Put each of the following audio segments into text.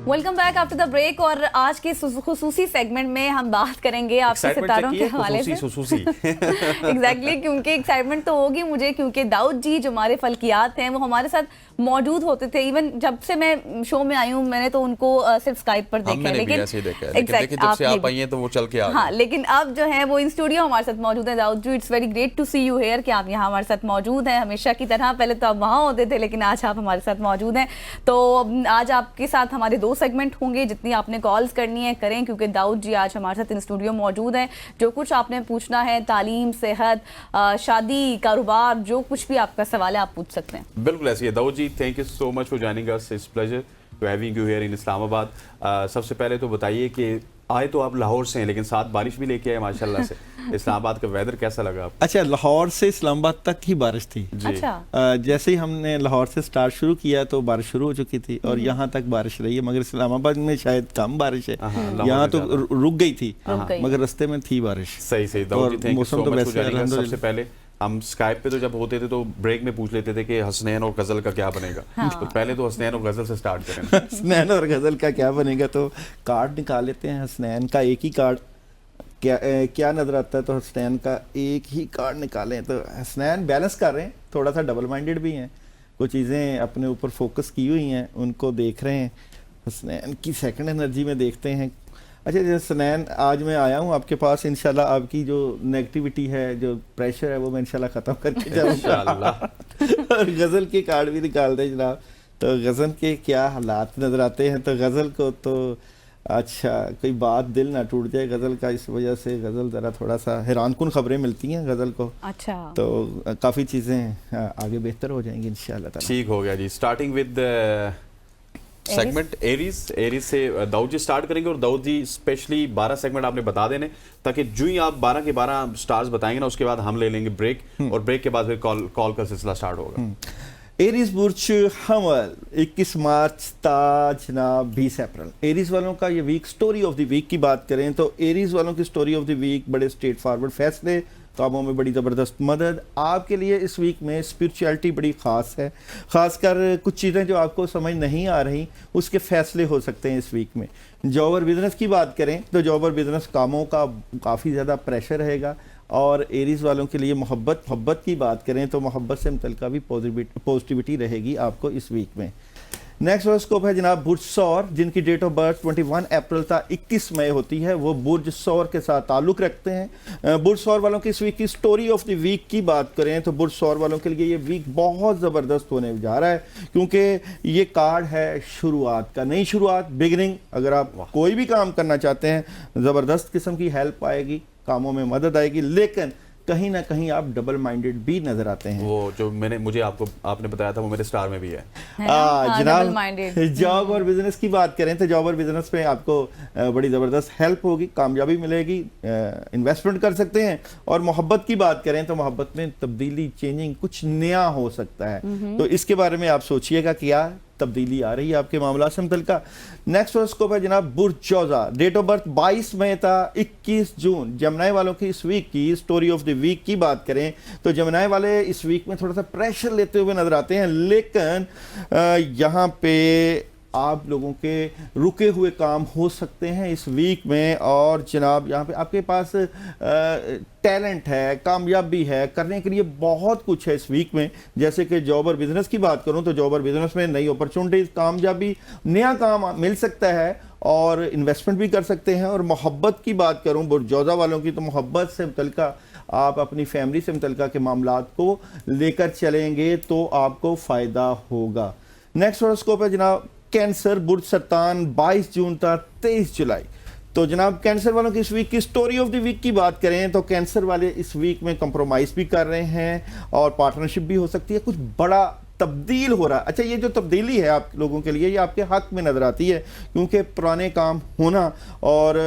Welcome back after the break. और आज के खुसूसी सेगमेंट में हम बात करेंगे आपके सितारों के हवाले से। एग्जैक्टली क्योंकि एक्साइटमेंट तो होगी मुझे, क्योंकि दाऊद जी जो हमारे फल्कियात हैं वो हमारे साथ मौजूद होते थे। इवन जब से मैं शो में आई हूँ मैंने तो उनको सिर्फ स्काइप पर देखा है, लेकिन जब से आप आई हैं तो वो चल के आ गए। हाँ, लेकिन अब जो है वो इन स्टूडियो हमारे साथ मौजूद है। Dawood ji, it's very great to see you here कि आप यहाँ हमारे साथ मौजूद हैं हमेशा की तरह। पहले तो आप वहाँ होते थे लेकिन आज आप हमारे साथ मौजूद हैं। तो आज आपके साथ हमारे 2 सेगमेंट होंगे। जितनी आपने कॉल्स करनी है करें, क्योंकि दाऊद जी आज हमारे साथ इन स्टूडियो मौजूद हैं। जो कुछ आपने पूछना है, तालीम, सेहत, शादी, कारोबार, जो कुछ भी आपका सवाल है आप पूछ सकते हैं। बिल्कुल ऐसी है। Dawood ji, thank you so much for joining us. It's pleasure to having you here in Islamabad. सबसे पहले तो बताइए कि आए तो आप लाहौर से हैं लेकिन साथ बारिश भी लेके आए माशाल्लाह से। इस्लामाबाद का वेदर कैसा लगा आपको? अच्छा, लाहौर से इस्लामाबाद तक ही बारिश थी। अच्छा। जैसे ही हमने लाहौर से स्टार्ट शुरू किया तो बारिश शुरू हो चुकी थी और यहाँ तक बारिश रही है, मगर इस्लामाबाद में शायद कम बारिश है, यहाँ तो रुक गई थी, मगर रास्ते में थी बारिश। सही सही। Dawood ji, thank you so much for joining us. सबसे पहले हम स्काइप पे तो जब होते थे तो ब्रेक में पूछ लेते थे कि हसनैन और गजल का क्या बनेगा। तो पहले तो हसनैन और गजल से स्टार्ट करें। हसनैन और गजल का क्या बनेगा, तो कार्ड निकाल लेते हैं। हसनैन का एक ही कार्ड क्या नजर आता है, तो हसनैन का एक ही कार्ड निकालें। तो हसनैन बैलेंस कर रहे हैं, थोड़ा सा डबल माइंडेड भी हैं, कुछ चीज़ें अपने ऊपर फोकस की हुई हैं, उनको देख रहे हैं। हसनैन की सेकंड एनर्जी में देखते हैं। अच्छा हसनैन, आज मैं आया हूँ आपके पास, इंशाल्लाह आपकी जो नेगेटिविटी है, जो प्रेशर है, वो मैं इंशाल्लाह ख़त्म करके जाऊँगा। और गज़ल के कार्ड भी निकाल दें जनाब। तो गज़ल के क्या हालात नज़र आते हैं, तो गज़ल को तो अच्छा कोई बात दिल ना टूट जाए गज़ल का, इस वजह से गज़ल ज़रा थोड़ा सा हैरानकुन खबरें मिलती हैं गज़ल को। अच्छा, तो काफ़ी चीज़ें आगे बेहतर हो जाएंगी इंशाल्लाह। ठीक हो गया जी। स्टार्टिंग विद सेगमेंट एरीज से दाऊद जी स्टार्ट करेंगे। और दाऊद जी स्पेशली 12 सेगमेंट आपने बता देने, ताकि जो ही आप 12 के 12 स्टार्स बताएंगे ना, उसके बाद हम ले लेंगे ब्रेक और ब्रेक के बाद फिर कॉल का सिलसिला स्टार्ट होगा। एरीज बुर्ज हमल 21 मार्च ता जनाब 20 अप्रैल। एरीज वालों का ये week, story of the week की बात करें तो एरीज वालों की स्टोरी ऑफ द वीक, बड़े स्ट्रेट फॉरवर्ड फैसले, कामों में बड़ी ज़बरदस्त मदद। आपके लिए इस वीक में स्पिरिचुअलिटी बड़ी ख़ास है, ख़ासकर कुछ चीज़ें जो आपको समझ नहीं आ रही उसके फैसले हो सकते हैं इस वीक में। जॉब और बिज़नेस की बात करें तो जॉब और बिज़नेस कामों का काफ़ी ज़्यादा प्रेशर रहेगा। और एरीज वालों के लिए मोहब्बत की बात करें तो मोहब्बत से मुतल्लिका भी पॉजिटिविटी रहेगी आपको इस वीक में। नेक्स्ट हॉरोस्कोप है जनाब बुर्ज सौर, जिनकी डेट ऑफ बर्थ 21 अप्रैल था 21 मई होती है, वो बुर्ज सौर के साथ ताल्लुक़ रखते हैं। बुर्ज सौर वालों की इस वीक की स्टोरी ऑफ द वीक की बात करें तो बुर्ज सौर वालों के लिए ये वीक बहुत ज़बरदस्त होने जा रहा है, क्योंकि ये कार्ड है शुरुआत का, नई शुरुआत, बिगिनिंग। अगर आप कोई भी काम करना चाहते हैं ज़बरदस्त किस्म की हेल्प आएगी, कामों में मदद आएगी, लेकिन कहीं ना कहीं आप डबल माइंडेड भी नजर आते हैं। वो जो आपने बताया था वो मेरे स्टार में भी है। जनाब जॉब और बिजनेस की बात करें तो जॉब और बिजनेस में आपको बड़ी ज़बरदस्त हेल्प होगी, कामयाबी मिलेगी, इन्वेस्टमेंट कर सकते हैं। और मोहब्बत की बात करें तो मोहब्बत में तब्दीली, चेंजिंग, कुछ नया हो सकता है, तो इसके बारे में आप सोचिएगा क्या तब्दीली आ रही है आपके मामला से मुतल्लिका। नेक्स्ट हॉरोस्कोप है जनाब बुर्ज जौज़ा, डेट ऑफ बर्थ 22 मई था 21 जून। जमनाई वालों की इस वीक की स्टोरी ऑफ द वीक की बात करें तो जमनाई वाले इस वीक में थोड़ा सा प्रेशर लेते हुए नजर आते हैं, लेकिन यहाँ पे आप लोगों के रुके हुए काम हो सकते हैं इस वीक में। और जनाब यहाँ पे आपके पास टैलेंट है, कामयाबी है, करने के लिए बहुत कुछ है इस वीक में। जैसे कि जॉब और बिजनेस की बात करूं तो जॉब और बिजनेस में नई अपॉर्चुनिटीज, कामयाबी, नया काम मिल सकता है और इन्वेस्टमेंट भी कर सकते हैं। और मोहब्बत की बात करूं बुर्जौजा वालों की तो मोहब्बत से मुतल्लिका आप अपनी फैमिली से मुतल्लिका के मामलात को लेकर चलेंगे तो आपको फ़ायदा होगा। नेक्स्ट हॉरोस्कोप है जनाब कैंसर, बुर्ज सरतान, 22 जून तक 23 जुलाई। तो जनाब कैंसर वालों की इस वीक की स्टोरी ऑफ द वीक की बात करें तो कैंसर वाले इस वीक में कंप्रोमाइज़ भी कर रहे हैं और पार्टनरशिप भी हो सकती है, कुछ बड़ा तब्दील हो रहा है। अच्छा, ये जो तब्दीली है आप लोगों के लिए ये आपके हक में नज़र आती है, क्योंकि पुराने काम होना और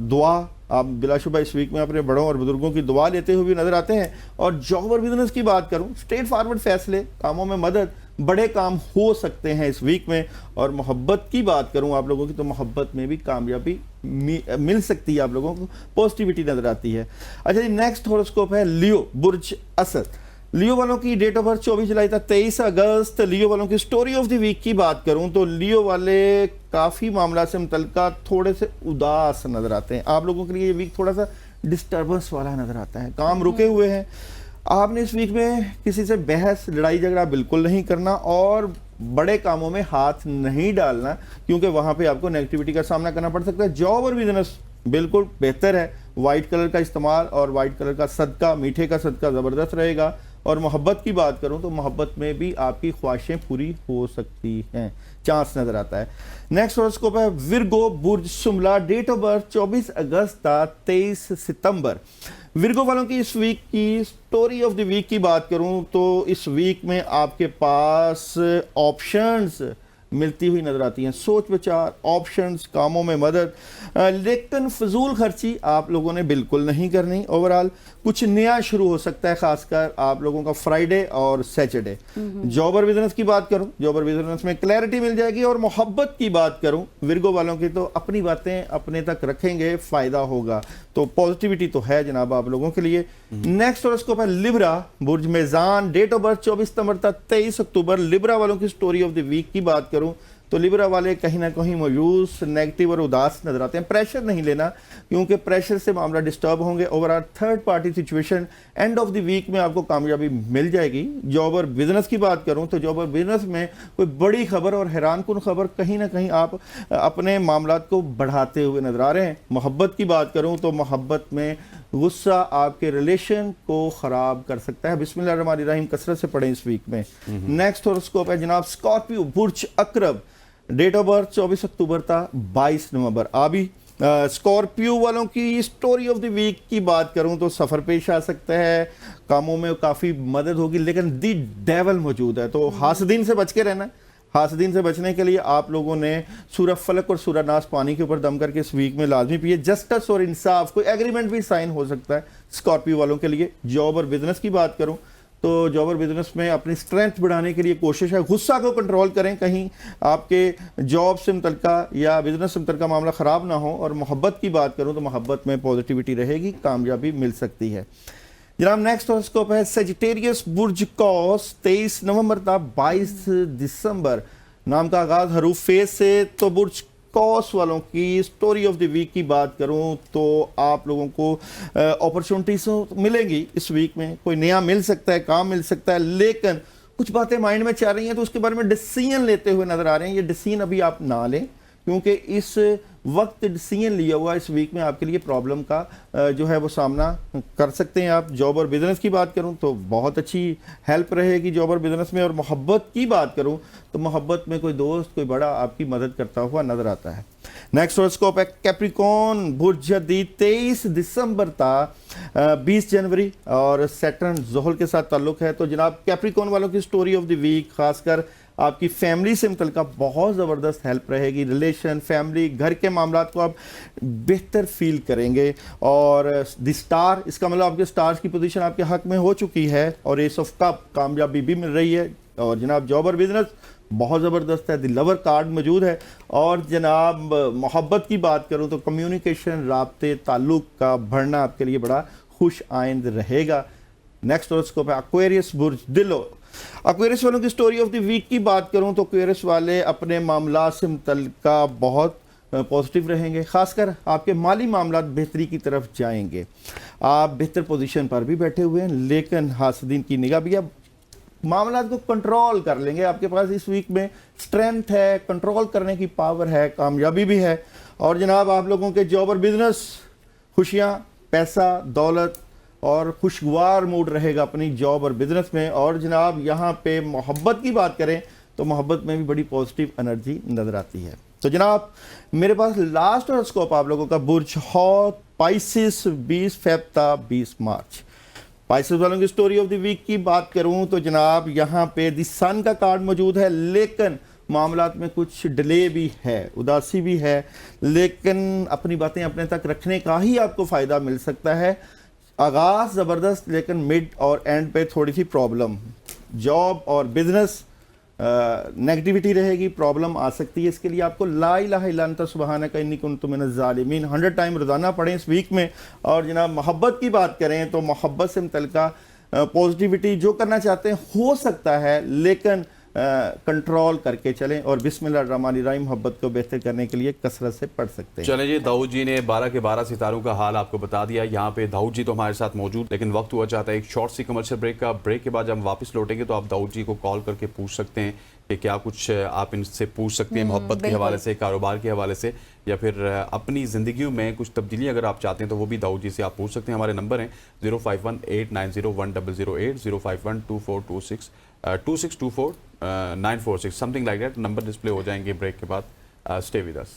दुआ, आप बिलाशुबा इस वीक में अपने बड़ों और बुजुर्गों की दुआ लेते हुए भी नजर आते हैं। और जॉब और बिजनेस की बात करूं, स्ट्रेट फॉरवर्ड फैसले, कामों में मदद, बड़े काम हो सकते हैं इस वीक में। और मोहब्बत की बात करूं आप लोगों की तो मोहब्बत में भी कामयाबी मिल सकती है, आप लोगों को पॉजिटिविटी नजर आती है। अच्छा जी, नेक्स्ट हॉरोस्कोप है लियो, बुर्ज असद, लियो वालों की डेट ऑफ बर्थ 24 जुलाई था 23 अगस्त। लियो वालों की स्टोरी ऑफ द वीक की बात करूं तो लियो वाले काफ़ी मामला से मुतल्लिका थोड़े से उदास नज़र आते हैं। आप लोगों के लिए ये वीक थोड़ा सा डिस्टर्बेंस वाला नज़र आता है, काम रुके हुए हैं। आपने इस वीक में किसी से बहस लड़ाई झगड़ा बिल्कुल नहीं करना और बड़े कामों में हाथ नहीं डालना, क्योंकि वहाँ पे आपको नेगेटिविटी का सामना करना पड़ सकता है। जॉब और बिजनेस बिल्कुल बेहतर है। वाइट कलर का इस्तेमाल और वाइट कलर का सदका, मीठे का सदका ज़बरदस्त रहेगा। और मोहब्बत की बात करूं तो मोहब्बत में भी आपकी ख्वाहिशें पूरी हो सकती हैं, चांस नजर आता है। नेक्स्ट हॉरोस्कोप है विर्गो, बुर्ज शुमला, डेट ऑफ बर्थ 24 अगस्त था 23 सितंबर। विर्गो वालों की इस वीक की स्टोरी ऑफ द वीक की बात करूं तो इस वीक में आपके पास ऑप्शंस मिलती हुई नजर आती हैं, सोच विचार, ऑप्शंस, कामों में मदद, लेकिन फजूल खर्ची आप लोगों ने बिल्कुल नहीं करनी। ओवरऑल कुछ नया शुरू हो सकता है, खासकर आप लोगों का फ्राइडे और सैटरडे। जॉब और बिजनेस की बात करूं, जॉब और बिजनेस में क्लैरिटी मिल जाएगी। और मोहब्बत की बात करूं विर्गो वालों की तो अपनी बातें अपने तक रखेंगे, फायदा होगा। तो पॉजिटिविटी तो है जनाब आप लोगों के लिए। नेक्स्ट हॉरोस्कोप है लिब्रा, बुर्ज मेज़ान, डेट ऑफ बर्थ 24 सितंबर था 23 अक्टूबर। लिब्रा वालों की स्टोरी ऑफ द वीक की बात करूं तो लिब्रा वाले कहीं ना कहीं मायूस, नेगेटिव और उदास नजर आते हैं। प्रेशर नहीं लेना, क्योंकि प्रेशर से मामला डिस्टर्ब होंगे। Overall third party situation, end of the week में आपको कामयाबी मिल जाएगी। जॉब और बिजनेस की बात करूं तो जॉब और बिजनेस में कोई बड़ी खबर और हैरानकुन खबर कहीं ना कहीं आप अपने मामलात को बढ़ाते हुए नजर आ रहे हैं। मोहब्बत की बात करूं तो मोहब्बत में गुस्सा आपके रिलेशन को खराब कर सकता है। बिस्मिल्लाहिर्रहमानिर्रहीम कसरत से पढ़ें इस वीक में। नेक्स्ट हॉरोस्कोप है जनाब स्कॉर्पियो, बुर्ज अकरब, डेट ऑफ बर्थ 24 अक्टूबर था 22 नवंबर। अभी स्कॉर्पियो वालों की स्टोरी ऑफ द वीक की बात करूं तो सफ़र पेश आ सकता है, कामों में काफ़ी मदद होगी, लेकिन दी डेवल मौजूद है। तो हासदीन से बच के रहना है। हासदीन से बचने के लिए आप लोगों ने सूरह फलक और सूरह नास पानी के ऊपर दम करके इस वीक में लाजमी पिए। जस्टिस और इंसाफ, कोई एग्रीमेंट भी साइन हो सकता है स्कॉर्पियो वालों के लिए। जॉब और बिजनेस की बात करूं तो जॉब और बिजनेस में अपनी स्ट्रेंथ बढ़ाने के लिए कोशिश है, गुस्सा को कंट्रोल करें, कहीं आपके जॉब से मुतल्लिका या बिजनेस से मुतल्लिका मामला ख़राब ना हो। और मोहब्बत की बात करूं तो मोहब्बत में पॉजिटिविटी रहेगी, कामयाबी मिल सकती है। जनाब नेक्स्ट हॉरोस्कोप है सेजिटेरियस, बुर्ज कौस, 23 नवंबर था 22 दिसंबर। नाम का आगाज हरूफ फेस से। तो बुर्ज कौस वालों की स्टोरी ऑफ द वीक की बात करूं तो आप लोगों को अपॉर्चुनिटीज मिलेंगी इस वीक में। कोई नया मिल सकता है, काम मिल सकता है, लेकिन कुछ बातें माइंड में चल रही हैं तो उसके बारे में डिसीजन लेते हुए नजर आ रहे हैं। ये डिसीजन अभी आप ना लें, क्योंकि इस वक्त डिसीजन लिया हुआ इस वीक में आपके लिए प्रॉब्लम का जो है वो सामना कर सकते हैं आप। जॉब और बिजनेस की बात करूं तो बहुत अच्छी हेल्प रहेगी जॉब और बिजनेस में। और मोहब्बत की बात करूं तो मोहब्बत में कोई दोस्त, कोई बड़ा आपकी मदद करता हुआ नजर आता है। नेक्स्ट हॉरोस्कोप है कैप्रिकॉन, बुर्ज हदीद, 23 दिसंबर था 20 जनवरी और सैटर्न ज़ोहल के साथ ताल्लुक है। तो जनाब कैप्रिकॉन वालों की स्टोरी ऑफ द वीक, खासकर आपकी फैमिली से मुतल्लिका बहुत ज़बरदस्त हेल्प रहेगी। रिलेशन, फैमिली, घर के मामलात को आप बेहतर फील करेंगे। और द स्टार, इसका मतलब आपके स्टार्स की पोजीशन आपके हक में हो चुकी है। और एस ऑफ कप, कामयाबी भी मिल रही है। और जनाब जॉब और बिजनेस बहुत ज़बरदस्त है, द लवर कार्ड मौजूद है। और जनाब मोहब्बत की बात करूँ तो कम्युनिकेशन, राब्ते, ताल्लुक़ का बढ़ना आपके लिए बड़ा खुश आइंद रहेगा। नेक्स्ट हॉरोस्कोप है एक्वेरियस, बुर्ज दिलो। एक्वेरियस वालों की स्टोरी ऑफ द वीक की बात करूं तो एक्वेरियस वाले अपने मामला से मुतल्लिका बहुत पॉजिटिव रहेंगे। खासकर आपके माली मामला बेहतरी की तरफ जाएंगे। आप बेहतर पोजीशन पर भी बैठे हुए हैं, लेकिन हासदीन की निगाह भी अब मामला को कंट्रोल कर लेंगे। आपके पास इस वीक में स्ट्रेंथ है, कंट्रोल करने की पावर है, कामयाबी भी है। और जनाब आप लोगों के जॉब और बिजनेस, खुशियाँ, पैसा, दौलत और खुशगवार मूड रहेगा अपनी जॉब और बिजनेस में। और जनाब यहाँ पे मोहब्बत की बात करें तो मोहब्बत में भी बड़ी पॉजिटिव एनर्जी नज़र आती है। तो जनाब मेरे पास लास्ट हॉरोस्कोप आप लोगों का बुर्ज हौत, पाइसिस, 20 फेब था 20 मार्च। पाइसिस वालों की स्टोरी ऑफ द वीक की बात करूं तो जनाब यहाँ पे द सन का कार्ड मौजूद है, लेकिन मामलात में कुछ डिले भी है, उदासी भी है, लेकिन अपनी बातें अपने तक रखने का ही आपको फ़ायदा मिल सकता है। आगाज़ ज़बरदस्त, लेकिन मिड और एंड पे थोड़ी सी प्रॉब्लम। जॉब और बिजनेस नेगेटिविटी रहेगी, प्रॉब्लम आ सकती है। इसके लिए आपको ला इलाहा इल्ला अंता सुब्हानका इन्नी कुन्तु मिनज़ ज़ालिमीन 100 टाइम रोज़ाना पढ़ें इस वीक में। और जनाब मोहब्बत की बात करें तो मोहब्बत से मुतल्लिका पॉजिटिविटी जो करना चाहते हैं हो सकता है, लेकिन कंट्रोल करके चलें और बिस्मिल्लाहिर्रहमानिर्रहीम मोहब्बत को बेहतर करने के लिए कसरत से पढ़ सकते हैं। चले जी, दाऊद जी ने 12 के 12 सितारों का हाल आपको बता दिया। यहाँ पे दाऊद जी तो हमारे साथ मौजूद, लेकिन वक्त हुआ चाहता है एक शॉर्ट सी कमर्शियल ब्रेक का। ब्रेक के बाद जब हम वापस लौटेंगे तो आप दाऊद जी को कॉल करके पूछ सकते हैं कि क्या कुछ आप इनसे पूछ सकते हैं मोहब्बत के हवाले से, कारोबार के हवाले से, या फिर अपनी ज़िंदगी में कुछ तब्दीली अगर आप चाहते हैं तो वो भी दाऊद जी से आप पूछ सकते हैं। हमारे नंबर हैं 0518901008, 05124226 2624 946, something like that. Number display हो जाएंगे ब्रेक के बाद। Stay with us.